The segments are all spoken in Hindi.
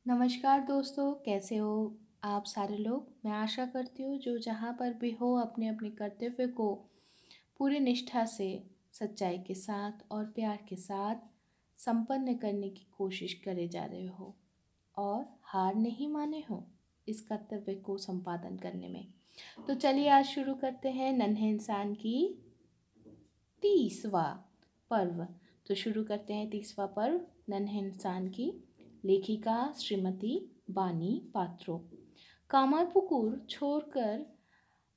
नमस्कार दोस्तों, कैसे हो आप सारे लोग। मैं आशा करती हूँ जो जहाँ पर भी हो अपने अपने कर्तव्य को पूरी निष्ठा से, सच्चाई के साथ और प्यार के साथ संपन्न करने की कोशिश करे जा रहे हो और हार नहीं माने हो इस कर्तव्य को संपादन करने में। तो चलिए आज शुरू करते हैं नन्हे इंसान की 30वां पर्व। तो शुरू करते हैं 30वां पर्व नन्हे इंसान की। लेखिका श्रीमती बानी पात्रो। कामारपुकुर छोड़कर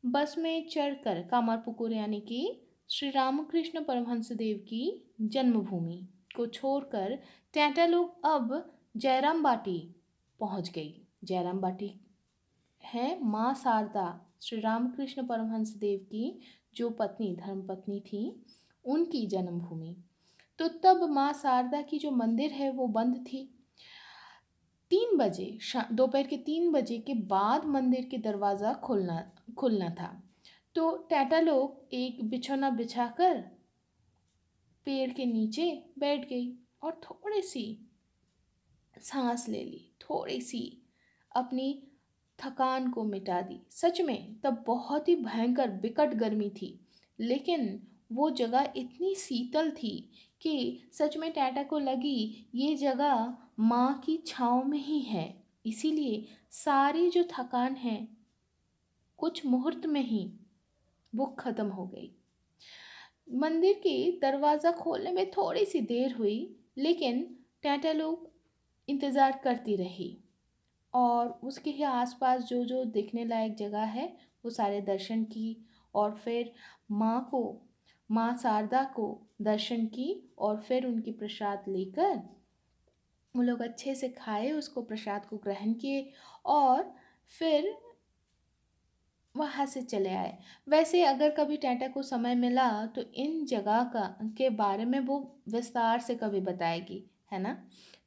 बस में चढ़कर, कामारपुकुर यानी कि श्री रामकृष्ण परमहंस देव की जन्मभूमि को छोड़कर टैटा लोग अब जयराम बाटी पहुंच गई। जयराम बाटी है माँ शारदा, श्री रामकृष्ण परमहंस देव की जो पत्नी, धर्मपत्नी थी, उनकी जन्मभूमि। तो तब माँ शारदा की जो मंदिर है वो बंद थी। 3 बजे, दोपहर के 3 बजे के बाद मंदिर के दरवाज़ा खुलना खुलना था। तो टाटा लोग एक बिछौना बिछाकर पेड़ के नीचे बैठ गई और थोड़ी सी सांस ले ली, थोड़ी सी अपनी थकान को मिटा दी। सच में तब बहुत ही भयंकर विकट गर्मी थी, लेकिन वो जगह इतनी शीतल थी कि सच में टाटा को लगी ये जगह माँ की छाँव में ही है। इसीलिए सारी जो थकान है कुछ मुहूर्त में ही वो खत्म हो गई। मंदिर के दरवाज़ा खोलने में थोड़ी सी देर हुई, लेकिन टाटा लोग इंतज़ार करती रही और उसके ही आसपास जो जो देखने लायक जगह है वो सारे दर्शन की। और फिर माँ को, माँ शारदा को दर्शन की और फिर उनकी प्रसाद लेकर वो लोग अच्छे से खाए, उसको प्रसाद को ग्रहण किए और फिर वहाँ से चले आए। वैसे अगर कभी टाटा को समय मिला तो इन जगह का के बारे में वो विस्तार से कभी बताएगी, है ना।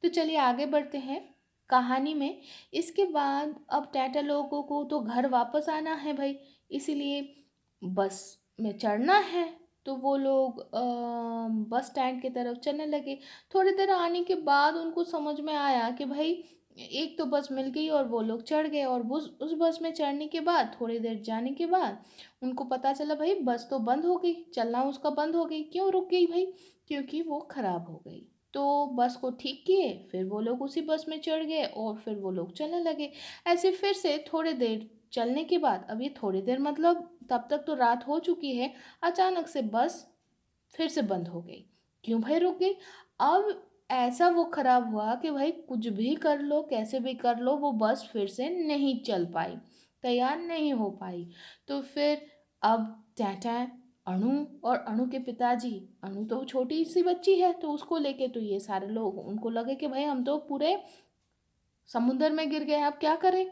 तो चलिए आगे बढ़ते हैं कहानी में। इसके बाद अब टाटा लोगों को तो घर वापस आना है भाई, इसीलिए बस में चढ़ना है। तो वो लोग बस स्टैंड की तरफ चलने लगे। थोड़ी देर आने के बाद उनको समझ में आया कि भाई एक तो बस मिल गई और वो लोग चढ़ गए। और उस बस में चढ़ने के बाद थोड़ी देर जाने के बाद उनको पता चला भाई बस तो बंद हो गई, चलना उसका बंद हो गई। क्यों रुक गई भाई? क्योंकि वो ख़राब हो गई। तो बस को ठीक किए, फिर वो लोग उसी बस में चढ़ गए और फिर वो लोग चलने लगे। ऐसे फिर से थोड़ी देर चलने के बाद, अब ये थोड़ी देर मतलब तब तक तो रात हो चुकी है, अचानक से बस फिर से बंद हो गई। क्यों भाई रुक गई? अब ऐसा वो खराब हुआ कि भाई कुछ भी कर लो, कैसे भी कर लो, वो बस फिर से नहीं चल पाई, तैयार नहीं हो पाई। तो फिर अब टाटा, अनु और अनु के पिताजी, अनु तो छोटी सी बच्ची है तो उसको लेके तो ये सारे लोग, उनको लगे कि भाई हम तो पूरे समुंदर में गिर गए, अब क्या करें।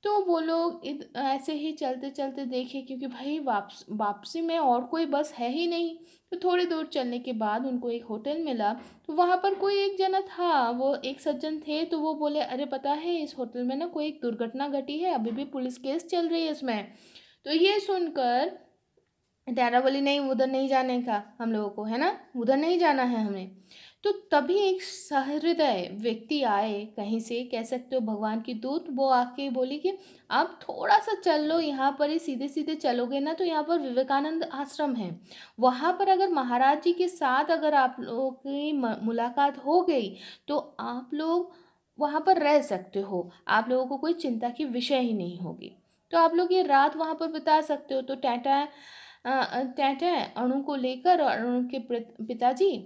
तो वो लोग ऐसे ही चलते चलते देखे, क्योंकि भाई वापसी में और कोई बस है ही नहीं। तो थोड़ी दूर चलने के बाद उनको एक होटल मिला। तो वहाँ पर कोई एक जना था, वो एक सज्जन थे। तो वो बोले अरे पता है इस होटल में ना कोई एक दुर्घटना घटी है, अभी भी पुलिस केस चल रही है इसमें। तो ये सुनकर त्यारा बोली नहीं, उधर नहीं जाने का हम लोगों को, है ना, उधर नहीं जाना है हमें। तो तभी एक सहृदय व्यक्ति आए, कहीं से कह सकते हो भगवान की दूत, वो आके बोली कि आप थोड़ा सा चल लो, यहाँ पर ही सीधे सीधे चलोगे ना तो यहाँ पर विवेकानंद आश्रम है। वहाँ पर अगर महाराज जी के साथ अगर आप लोगों की मुलाकात हो गई तो आप लोग वहाँ पर रह सकते हो, आप लोगों को कोई चिंता की विषय ही नहीं होगी। तो आप लोग ये रात वहाँ पर बिता सकते हो। तो टाटा अणु को लेकर और अणु के पिताजी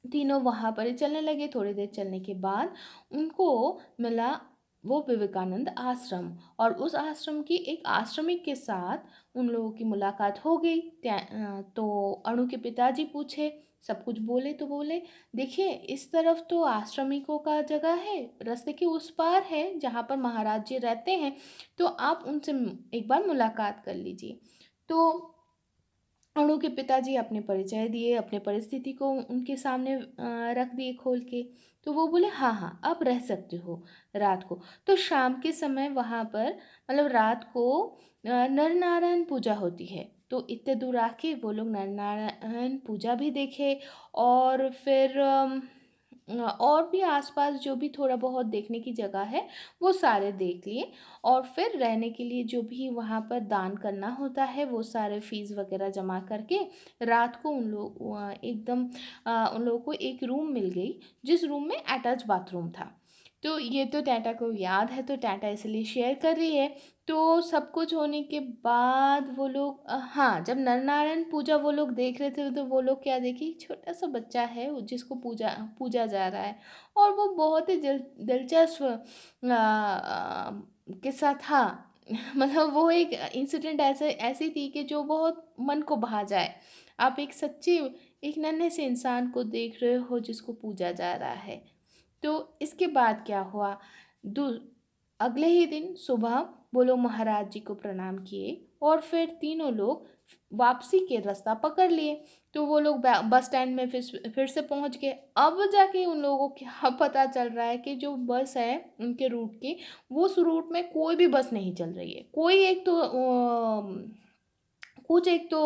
तीनों वहाँ पर ही चलने लगे। थोड़ी देर चलने के बाद उनको मिला वो विवेकानंद आश्रम, और उस आश्रम की एक आश्रमिक के साथ उन लोगों की मुलाकात हो गई। तो अणु के पिताजी पूछे, सब कुछ बोले। तो बोले देखिए इस तरफ तो आश्रमिकों का जगह है, रास्ते के उस पार है जहाँ पर महाराज जी रहते हैं, तो आप उनसे एक बार मुलाकात कर लीजिए। तो अणु के पिताजी अपने परिचय दिए, अपने परिस्थिति को उनके सामने रख दिए खोल के। तो वो बोले हाँ हाँ आप रह सकते हो रात को। तो शाम के समय वहाँ पर, मतलब रात को नर नारायण पूजा होती है। तो इतने दूर आके वो लोग नर नारायण पूजा भी देखे और फिर और भी आसपास जो भी थोड़ा बहुत देखने की जगह है वो सारे देख लिए। और फिर रहने के लिए जो भी वहाँ पर दान करना होता है वो सारे फीस वगैरह जमा करके रात को एकदम उन लोगों को एक रूम मिल गई, जिस रूम में अटैच बाथरूम था। तो ये तो टाटा को याद है, तो टाटा इसलिए शेयर कर रही है। तो सब कुछ होने के बाद वो लोग हाँ, जब नर नारायण पूजा वो लोग देख रहे थे तो वो लोग क्या देखे, छोटा सा बच्चा है जिसको पूजा पूजा जा रहा है। और वो बहुत ही दिलचस्प किस्सा था। मतलब वो एक इंसिडेंट ऐसी थी कि जो बहुत मन को भा जाए। आप एक नन्हे से इंसान को देख रहे हो जिसको पूजा जा रहा है। तो इसके बाद क्या हुआ, दू अगले ही दिन सुबह वो लोग महाराज जी को प्रणाम किए और फिर तीनों लोग वापसी के रास्ता पकड़ लिए। तो वो लोग बस स्टैंड में फिर से पहुंच गए। अब जाके उन लोगों को क्या पता चल रहा है कि जो बस है उनके रूट की, वो उस रूट में कोई भी बस नहीं चल रही है। कोई एक तो कुछ एक तो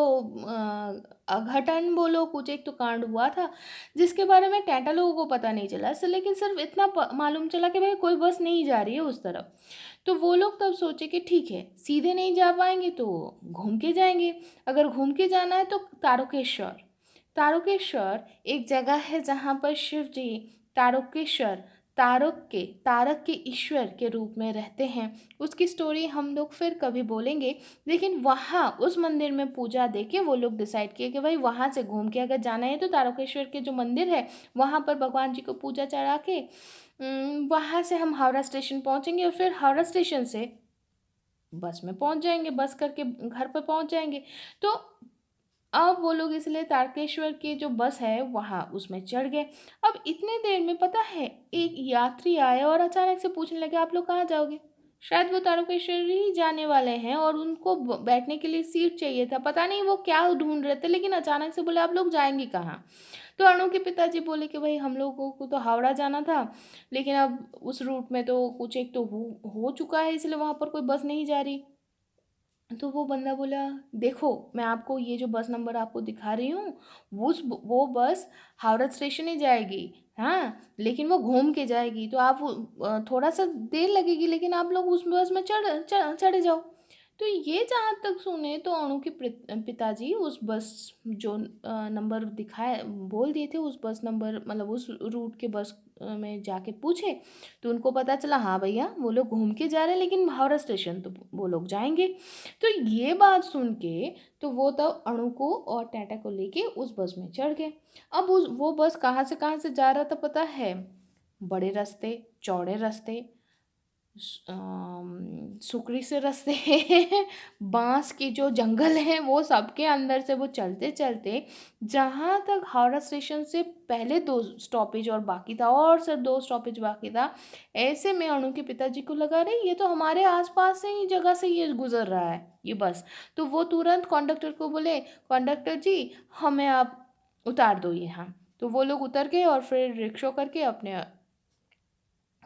अघटन बोलो, कुछ एक तो कांड हुआ था जिसके बारे में टाटा लोगों को पता नहीं चला। लेकिन सिर्फ इतना मालूम चला कि भाई कोई बस नहीं जा रही है उस तरफ। तो वो लोग तब सोचे कि ठीक है, सीधे नहीं जा पाएंगे तो घूम के जाएंगे। अगर घूम के जाना है तो तारकेश्वर। तारकेश्वर एक जगह है जहाँ पर शिव जी तारकेश्वर, तारक के ईश्वर के रूप में रहते हैं। उसकी स्टोरी हम लोग फिर कभी बोलेंगे। लेकिन वहाँ उस मंदिर में पूजा देके वो लोग डिसाइड किए कि भाई वहाँ से घूम के अगर जाना है तो तारकेश्वर के जो मंदिर है वहाँ पर भगवान जी को पूजा चढ़ा के वहाँ से हम हावड़ा स्टेशन पहुँचेंगे और फिर हावड़ा स्टेशन से बस में पहुँच जाएंगे, बस करके घर पर पहुँच जाएंगे। तो अब वो लोग इसलिए तारकेश्वर की जो बस है वहाँ उसमें चढ़ गए। अब इतने देर में पता है एक यात्री आया और अचानक से पूछने लगे, आप लोग कहाँ जाओगे? शायद वो तारकेश्वर ही जाने वाले हैं और उनको बैठने के लिए सीट चाहिए था। पता नहीं वो क्या ढूंढ रहे थे, लेकिन अचानक से बोले आप लोग जाएंगे कहाँ? तो अनु के पिताजी बोले कि भाई हम लोगों को तो हावड़ा जाना था, लेकिन अब उस रूट में तो कुछ एक तो हो चुका है, इसलिए वहाँ पर कोई बस नहीं जा रही। तो वो बंदा बोला, देखो मैं आपको ये जो बस नंबर आपको दिखा रही हूँ वो बस हावड़ा स्टेशन ही जाएगी। हाँ, लेकिन वो घूम के जाएगी तो आप थोड़ा सा देर लगेगी, लेकिन आप लोग उस बस में चढ़े जाओ। तो ये जहाँ तक सुने तो अणु के पिताजी उस बस जो नंबर दिखाए बोल दिए थे, उस बस नंबर मतलब उस रूट के बस में जाके पूछे तो उनको पता चला हाँ भैया वो लोग घूम के जा रहे हैं, लेकिन हावड़ा स्टेशन तो वो लोग जाएंगे। तो ये बात सुन के तो वो तब अणु को और टाटा को लेके उस बस में चढ़ गए। अब उस वो बस कहाँ से जा रहा था पता है? बड़े रास्ते, चौड़े रास्ते, सुकड़ी से रास्ते बांस के जो जंगल हैं वो सबके अंदर से वो चलते चलते जहाँ तक हावड़ा स्टेशन से पहले 2 स्टॉपेज और बाकी था और सिर्फ 2 स्टॉपेज बाकी था। ऐसे में अनु के पिताजी को लगा रही ये तो हमारे आसपास से ही जगह से ये गुजर रहा है ये बस। तो वो तुरंत कंडक्टर को बोले, कंडक्टर जी हमें आप उतार दो यहाँ। तो वो लोग उतर गए और फिर रिक्शा करके अपने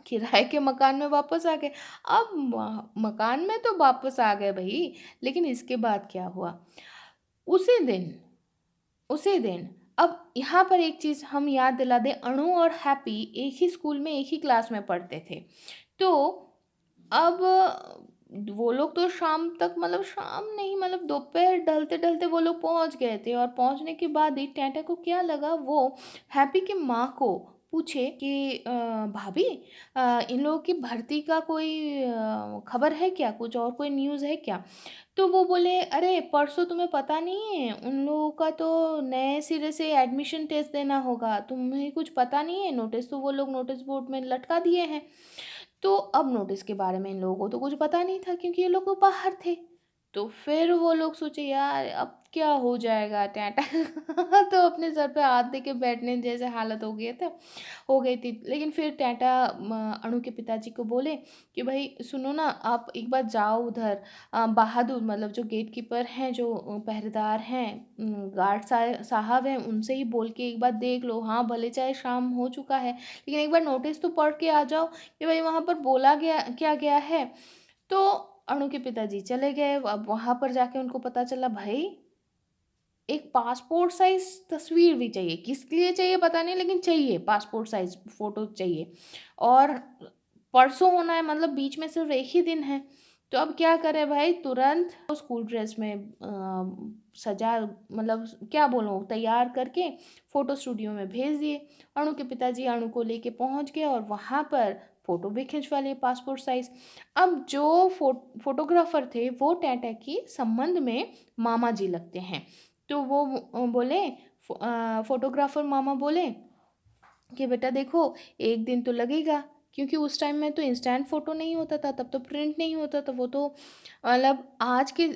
किराए के मकान में वापस आ गए। अब मकान में तो वापस आ गए भाई, लेकिन इसके बाद क्या हुआ? उसी दिन उसी दिन अब यहाँ पर एक चीज़ हम याद दिला दें, अणु और हैप्पी एक ही स्कूल में एक ही क्लास में पढ़ते थे। तो अब वो लोग तो शाम तक मतलब शाम नहीं मतलब दोपहर ढलते ढलते वो लोग पहुंच गए थे। और पहुंचने के बाद ही टाटा को क्या लगा, वो हैप्पी की माँ को पूछे कि भाभी इन लोगों की भर्ती का कोई खबर है क्या, कुछ और कोई न्यूज़ है क्या? तो वो बोले अरे परसों तुम्हें पता नहीं है उन लोगों का तो नए सिरे से एडमिशन टेस्ट देना होगा, तुम्हें कुछ पता नहीं है? नोटिस तो वो लोग नोटिस बोर्ड में लटका दिए हैं। तो अब नोटिस के बारे में इन लोगों को तो कुछ पता नहीं था क्योंकि ये लोग तो बाहर थे। तो फिर वो लोग सोचे यार अब क्या हो जाएगा, टाटा तो अपने सर पे हाथ दे के बैठने जैसे हालत हो गई थी। लेकिन फिर टाटा अणु के पिताजी को बोले कि भाई सुनो ना, आप एक बार जाओ उधर, बहादुर मतलब जो गेट कीपर हैं, जो पहरेदार हैं, गार्ड साहब हैं, उनसे ही बोल के एक बार देख लो। हाँ भले चाहे शाम हो चुका है, लेकिन एक बार नोटिस तो पढ़ के आ जाओ कि भाई वहाँ पर बोला गया क्या गया है। तो अणु के पिताजी चले गए। अब वहाँ पर जाके उनको पता चला भाई एक पासपोर्ट साइज़ तस्वीर भी चाहिए। किस लिए चाहिए पता नहीं, लेकिन चाहिए, पासपोर्ट साइज़ फ़ोटो चाहिए। और परसों होना है, मतलब बीच में सिर्फ़ एक ही दिन है। तो अब क्या करें भाई, तुरंत वो स्कूल ड्रेस में सजा, मतलब क्या बोलूँ, तैयार करके फ़ोटो स्टूडियो में भेज दिए। अनु के पिताजी अनु को लेके पहुँच गए और वहाँ पर फ़ोटो भी खिंचवा लिए पासपोर्ट साइज़। अब जो फ़ोटोग्राफ़र थे वो टैटा के संबंध में मामा जी लगते हैं। तो वो बोले, फ़ोटोग्राफ़र मामा बोले कि बेटा देखो, 1 दिन तो लगेगा, क्योंकि उस टाइम में तो इंस्टेंट फ़ोटो नहीं होता था, तब तो प्रिंट नहीं होता था। वो तो मतलब आज के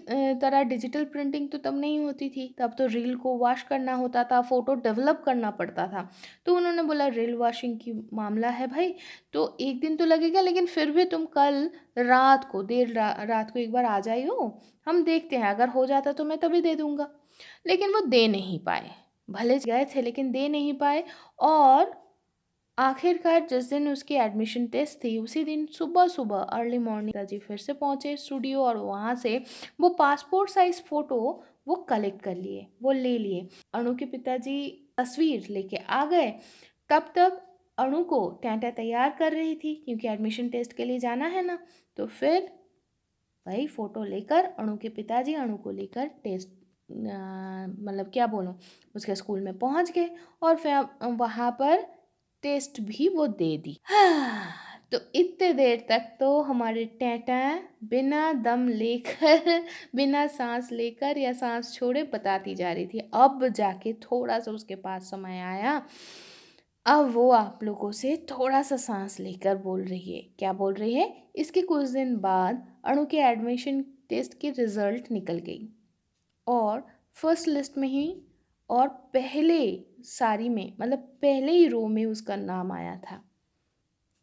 तरह डिजिटल प्रिंटिंग तो तब नहीं होती थी। तब तो रील को वॉश करना होता था, फ़ोटो डेवलप करना पड़ता था। तो उन्होंने बोला रील वॉशिंग की मामला है भाई, तो 1 दिन तो लगेगा, लेकिन फिर भी तुम कल रात को, रात को एक बार आ जाइयो, हम देखते हैं, अगर हो जाता तो मैं तभी दे दूँगा। लेकिन वो दे नहीं पाए। भले गए थे लेकिन दे नहीं पाए। और आखिरकार जिस दिन उसकी एडमिशन टेस्ट थी, उसी दिन सुबह-सुबह अर्ली मॉर्निंग पिताजी फिर से पहुँचे स्टूडियो और वहाँ से वो पासपोर्ट साइज़ फ़ोटो वो कलेक्ट कर लिए, वो ले लिए। अनु के पिताजी तस्वीर लेके आ गए। तब तक अनु को टैंटा तैयार कर रही थी, क्योंकि एडमिशन टेस्ट के लिए जाना है ना। तो फिर वही फ़ोटो लेकर अनु के पिताजी अनु को लेकर टेस्ट मतलब क्या बोलूँ, उसके स्कूल में पहुँच गए और फिर वहाँ पर टेस्ट भी वो दे दी। हाँ, तो इतने देर तक तो हमारे टैटा बिना दम लेकर बिना सांस लेकर या सांस छोड़े बताती जा रही थी। अब जाके थोड़ा सा उसके पास समय आया, अब वो आप लोगों से थोड़ा सा सांस लेकर बोल रही है। क्या बोल रही है? इसके कुछ दिन बाद अणु के एडमिशन टेस्ट की रिजल्ट निकल गई और फर्स्ट लिस्ट में ही और पहले सारी में, मतलब पहले ही रो में उसका नाम आया था।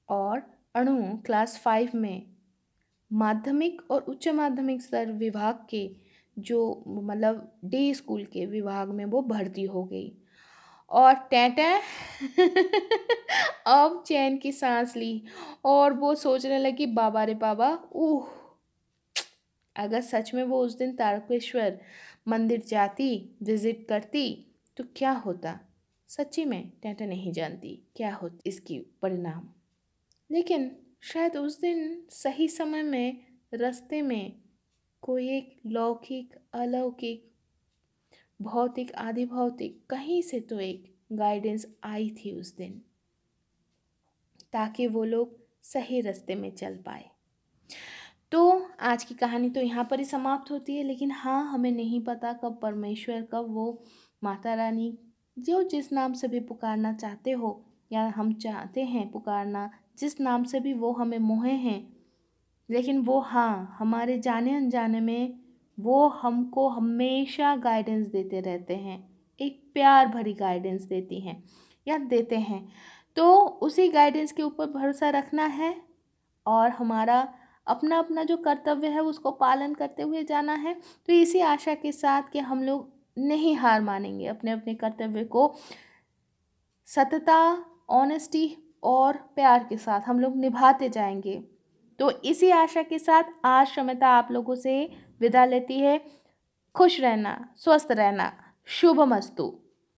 और अणु क्लास 5 में माध्यमिक और उच्च माध्यमिक स्तर विभाग के जो मतलब डे स्कूल के विभाग में वो भर्ती हो गई। और टैटा अब चैन की सांस ली और वो सोचने लगी, बाबा रे बाबा, अगर सच में वो उस दिन तारकेश्वर मंदिर जाती, विजिट करती, तो क्या होता। सच्ची में टैटा नहीं जानती क्या होता इसकी परिणाम। लेकिन शायद उस दिन सही समय में रास्ते में कोई एक लौकिक, अलौकिक, भौतिक, आदि भौतिक, कहीं से तो एक गाइडेंस आई थी उस दिन, ताकि वो लोग सही रास्ते में चल पाए। तो आज की कहानी तो यहाँ पर ही समाप्त होती है। लेकिन हाँ, हमें नहीं पता कब परमेश्वर, कब वो माता रानी, जो जिस नाम से भी पुकारना चाहते हो या हम चाहते हैं पुकारना, जिस नाम से भी वो हमें मोहे हैं, लेकिन वो हाँ, हमारे जाने अनजाने में वो हमको हमेशा गाइडेंस देते रहते हैं, एक प्यार भरी गाइडेंस देती हैं या देते हैं। तो उसी गाइडेंस के ऊपर भरोसा रखना है और हमारा अपना अपना जो कर्तव्य है उसको पालन करते हुए जाना है। तो इसी आशा के साथ कि हम लोग नहीं हार मानेंगे, अपने अपने कर्तव्य को सतता, ऑनेस्टी और प्यार के साथ हम लोग निभाते जाएंगे। तो इसी आशा के साथ आज शमिता आप लोगों से विदा लेती है। खुश रहना, स्वस्थ रहना, शुभमस्तु।